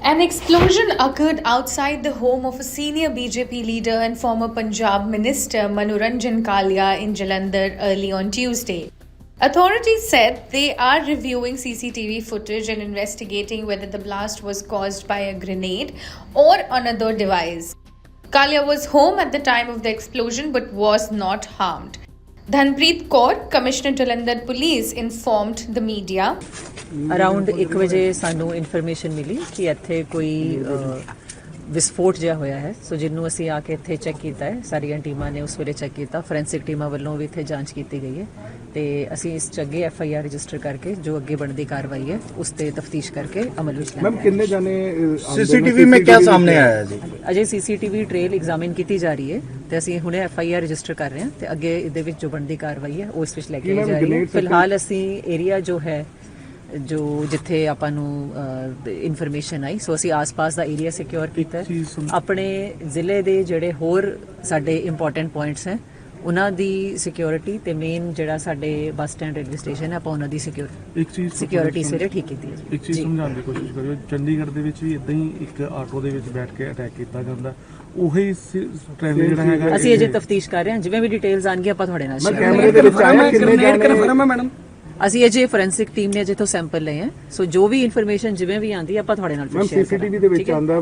An explosion occurred outside the home of a senior BJP leader and former Punjab minister Manoranjan Kalia in Jalandhar early on Tuesday. Authorities said they are reviewing CCTV footage and investigating whether the blast was caused by a grenade or another device. Kalia was home at the time of the explosion but was not harmed. Dhanpreet Kaur, Commissioner Jalandhar Police, informed the media. Around 1 ਵਜੇ ਸਾਨੂੰ information ਮਿਲੀ ਕਿ ਇੱਥੇ ਕੋਈ ਵਿਸਫੋਟ ਜਿਹਾ ਹੋਇਆ ਹੈ ਸੋ ਜਿਹਨੂੰ ਅਸੀਂ ਆ ਕੇ ਇੱਥੇ ਚੈੱਕ ਕੀਤਾ ਹੈ ਸਾਰੀਆਂ ਟੀਮਾਂ ਨੇ ਉਸ ਵੇਲੇ ਚੈੱਕ ਕੀਤਾ ਫੋਰੈਂਸਿਕ ਟੀਮਾਂ ਵੱਲੋਂ ਵੀ ਇੱਥੇ ਜਾਂਚ ਕੀਤੀ ਗਈ ਹੈ ਤੇ ਅਸੀਂ ਇਸ 'ਚ ਅੱਗੇ FIR ਰਜਿਸਟਰ ਕਰਕੇ ਜੋ ਅੱਗੇ ਬਣਦੀ ਕਾਰਵਾਈ ਹੈ ਉਸ ਤੇ ਤਫਤੀਸ਼ ਕਰਕੇ ਅਮਲ ਵਿੱਚ ਲਿਆਂਦਾ। मैम कितने जाने सीसीटीवी में क्या सामने आया है जी? ਅਜੇ CCTV ਟ੍ਰੇਲ ਐਗਜ਼ਾਮਿਨ ਕੀਤੀ ਜਾ ਰਹੀ ਹੈ ਤੇ ਅਸੀਂ ਹੁਣੇ FIR ਰਜਿਸਟਰ ਕਰ ਰਹੇ ਹਾਂ ਤੇ ਅੱਗੇ ਇਹਦੇ ਵਿੱਚ ਜੋ ਬਣਦੀ ਕਾਰਵਾਈ ਹੈ ਉਸ ਵਿੱਚ ਲੈ ਕੇ ਜਾ ਰਹੀ ਹੈ। ਫਿਲਹਾਲ ਅਸੀਂ ਏਰੀਆ ਜੋ ਹੈ ਜੋ ਜਿੱਥੇ ਆਪਾਂ ਨੂੰ ਇਨਫੋਰਮੇਸ਼ਨ ਆਈ ਸੋ ਅਸੀਂ ਆਸ-ਪਾਸ ਦਾ ਏਰੀਆ ਸਿਕਿਉਰ ਕੀਤਾ ਆਪਣੇ ਜ਼ਿਲ੍ਹੇ ਦੇ ਜਿਹੜੇ ਹੋਰ ਸਾਡੇ ਇੰਪੋਰਟੈਂਟ ਪੁਆਇੰਟਸ ਹੈ ਉਹਨਾਂ ਦੀ ਸਿਕਿਉਰਿਟੀ ਤੇ ਮੇਨ ਜਿਹੜਾ ਸਾਡੇ ਬੱਸ ਸਟੈਂਡ ਰੇਲਵੇ ਸਟੇਸ਼ਨ ਹੈ ਆਪਾਂ ਉਹਨਾਂ ਦੀ ਸਿਕਿਉਰਿਟੀ ਸਵੇਰੇ ਠੀਕ ਕੀਤੀ ਹੈ। ਇੱਕ ਚੀਜ਼ ਸਮਝਾਉਣ ਦੀ ਕੋਸ਼ਿਸ਼ ਕਰਿਓ ਚੰਡੀਗੜ੍ਹ ਦੇ ਵਿੱਚ ਵੀ ਇਦਾਂ ਹੀ ਇੱਕ ਆਟੋ ਦੇ ਵਿੱਚ ਬੈਠ ਕੇ ਅਟੈਕ ਕੀਤਾ ਜਾਂਦਾ ਉਹੀ ਟ੍ਰੈਵਲ ਜਿਹੜਾ ਹੈਗਾ ਅਸੀਂ ਅਜੇ ਤਫਤੀਸ਼ ਕਰ ਰਹੇ ਹਾਂ ਜਿਵੇਂ ਵੀ ਡਿਟੇਲਸ ਆਣਗੀਆਂ ਆਪਾਂ ਤੁਹਾਡੇ ਨਾਲ ਮੈਂ ਕੈਮਰੇ ਦੇ ਵਿੱਚ ਆਇਆ ਕਿੰਨੇ ਜਾਣੇ मैडम ਅਸੀਂ ਅਜੇ ਫੋਰੈਂਸਿਕ ਟੀਮ ਨੇ ਜਿੱਥੋਂ ਸੈਂਪਲ ਲਏ ਹੈ ਸੋ ਜੋ ਵੀ ਇਨਫੋਰਮੇਸ਼ਨ ਜਿਵੇਂ ਵੀ ਆਂਦੀ ਆਪਾਂ ਤੁਹਾਡੇ ਨਾਲ ਮੈਮ CCTV ਦੇ ਵਿੱਚ ਆਂਦਾ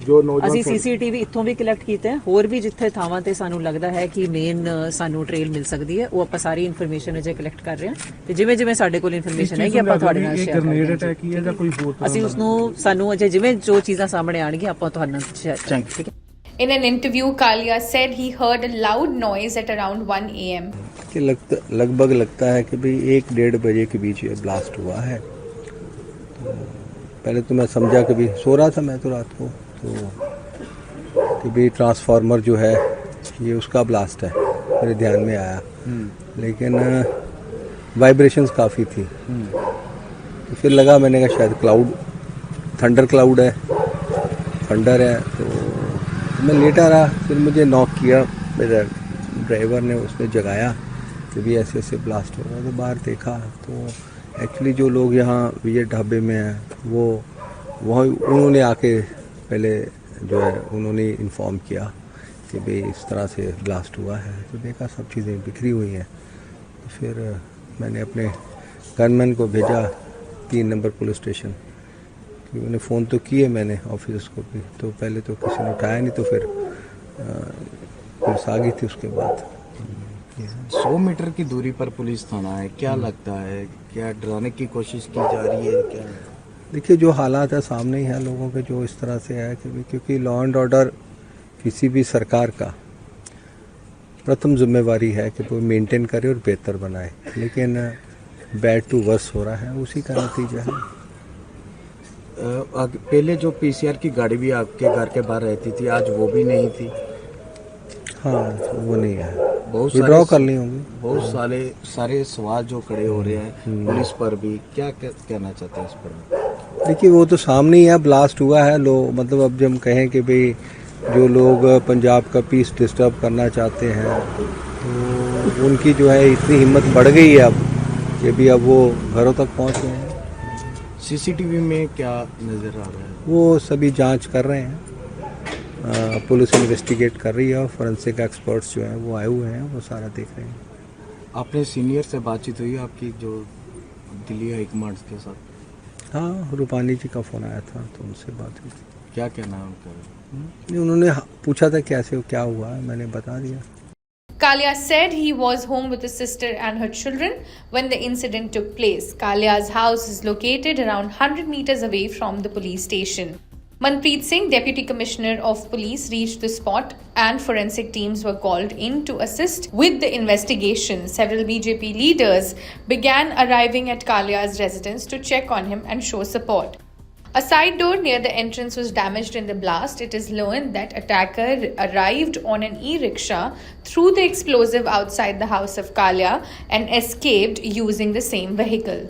ਜੋ ਨੌਜਵਾਨ ਅਸੀਂ CCTV ਇੱਥੋਂ ਵੀ ਕਲੈਕਟ ਕੀਤਾ ਹੈ ਹੋਰ ਵੀ ਜਿੱਥੇ ਥਾਵਾਂ ਤੇ ਸਾਨੂੰ ਲੱਗਦਾ ਹੈ ਕਿ ਮੇਨ ਸਾਨੂੰ ਟ੍ਰੇਲ ਮਿਲ ਸਕਦੀ ਹੈ ਉਹ ਆਪਾਂ ਸਾਰੀ ਇਨਫੋਰਮੇਸ਼ਨ ਅਜੇ ਕਲੈਕਟ ਕਰ ਰਹੇ ਹਾਂ ਤੇ ਜਿਵੇਂ ਜਿਵੇਂ ਸਾਡੇ ਕੋਲ ਇਨਫੋਰਮੇਸ਼ਨ ਹੈ ਕਿ ਆਪਾਂ ਤੁਹਾਡੇ ਨਾਲ ਸ਼ੇਅਰ ਕਰਾਂਗੇ। ਗ੍ਰੇਨੇਡ ਅਟੈਕ ਹੀ ਹੈ ਜਾਂ ਕੋਈ ਹੋਰ ਅਸੀਂ ਉਸ ਨੂੰ ਸਾਨੂੰ ਅਜੇ ਜਿਵੇਂ ਜੋ ਚੀਜ਼ਾਂ ਸਾਹਮਣੇ ਆਣਗੀਆਂ ਆਪਾਂ ਤੁਹਾਡੇ ਨਾਲ ਸ਼ੇਅਰ ਕਰਾਂਗੇ ਠੀਕ ਹੈ। In an interview, Kalia said he heard a loud noise at around 1 a.m. कि लगभग लगता है कि भाई 1-1.5 बजे के बीच ये ब्लास्ट हुआ है। तो पहले तो मैं समझा कि भाई सो रहा था मैं तो रात को तो कि भाई ट्रांसफार्मर जो है ये उसका ब्लास्ट है मेरे ध्यान में आया लेकिन वाइब्रेशंस काफ़ी थी तो फिर लगा मैंने कहा शायद क्लाउड थंडर क्लाउड है थंडर है तो मैं लेटा रहा फिर मुझे नॉक किया मेरा ड्राइवर ने उसने जगाया कि भी ऐसे ऐसे ब्लास्ट हो रहा है तो बाहर देखा तो एक्चुअली जो लोग यहाँ विजय ढाबे में हैं वो वहाँ उन्होंने आके पहले जो है उन्होंने इन्फॉर्म किया कि भाई इस तरह से ब्लास्ट हुआ है तो देखा सब चीज़ें बिखरी हुई हैं तो फिर मैंने अपने गनमैन को भेजा 3 नंबर पुलिस स्टेशन उन्हें फ़ोन तो किए मैंने ऑफिस को भी तो पहले तो किसी ने उठाया नहीं तो फिर पुलिस आ गई थी उसके बाद। 100 मीटर की दूरी पर पुलिस थाना है क्या लगता है क्या डराने की कोशिश की जा रही है क्या? देखिए जो हालात है सामने ही है लोगों के जो इस तरह से है कि क्योंकि लॉ एंड ऑर्डर किसी भी सरकार का प्रथम जिम्मेवारी है कि वो मेंटेन करे और बेहतर बनाए लेकिन बैड टू वर्स हो रहा है उसी का नतीजा है। पहले जो PCR की गाड़ी भी आपके घर के बाहर रहती थी आज वो भी नहीं थी। हाँ वो नहीं है बहुत विड्रॉ करनी होगी बहुत सारे सवाल जो खड़े हो रहे हैं पुलिस पर भी क्या कहना चाहते हैं इस पर? देखिए वो तो सामने ही है ब्लास्ट हुआ है मतलब अब जब हम कहें कि भाई जो लोग पंजाब का पीस डिस्टर्ब करना चाहते हैं तो उनकी जो है इतनी हिम्मत बढ़ गई है अब कि भी अब वो घरों तक पहुँच गए हैं। CCTV में क्या नज़र आ रहा है? वो सभी जांच कर रहे हैं पुलिस इन्वेस्टिगेट कर रही है और फोरेंसिक एक्सपर्ट्स जो हैं वो आए हुए हैं वो सारा देख रहे हैं। आपने सीनियर से बातचीत हुई आपकी जो दिल्ली हाई कमांड के साथ? हाँ रूपानी जी का फ़ोन आया था तो उनसे बात हुई थी। क्या कहना है उनका? उन्होंने पूछा था कैसे क्या हुआ है मैंने बता दिया। Kalia said he was home with his sister and her children when the incident took place. Kalia's house is located around 100 meters away from the police station. Manpreet Singh, Deputy Commissioner of Police, reached the spot and forensic teams were called in to assist with the investigation. Several BJP leaders began arriving at Kalia's residence to check on him and show support. A side door near the entrance was damaged in the blast. It is learned that attacker arrived on an e-rickshaw, threw the explosive outside the house of Kalia and escaped using the same vehicle.